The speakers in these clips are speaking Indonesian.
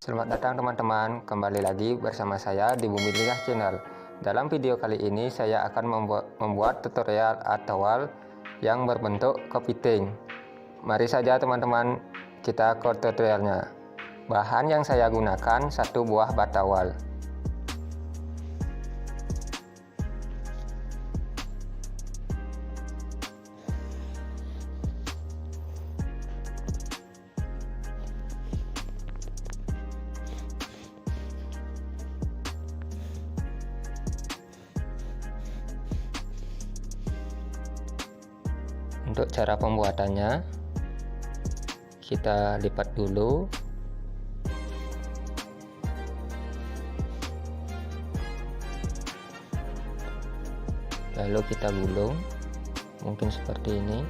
Selamat datang teman-teman, kembali lagi bersama saya di Bumi Linggah Channel. Dalam video kali ini saya akan membuat tutorial awal yang berbentuk kepiting. Mari saja teman-teman, kita ke tutorialnya. Bahan yang saya gunakan 1 buah batawal. Untuk cara pembuatannya, kita lipat dulu, lalu kita gulung, mungkin seperti ini.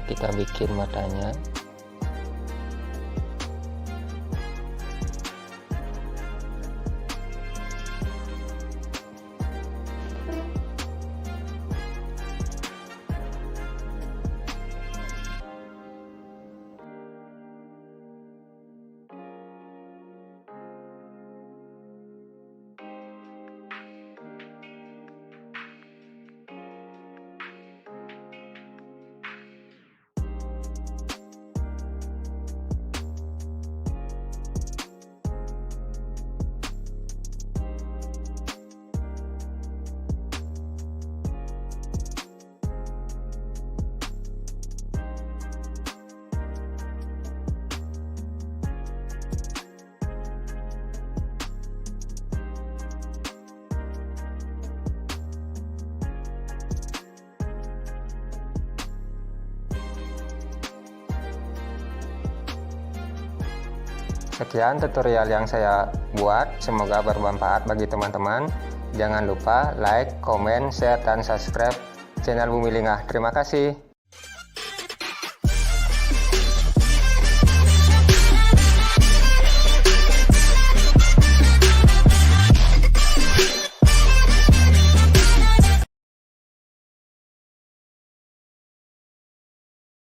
Kita bikin matanya. Sekian tutorial yang saya buat, semoga bermanfaat bagi teman-teman. Jangan lupa like, komen, share, dan subscribe channel Bumi Linggah. Terima kasih.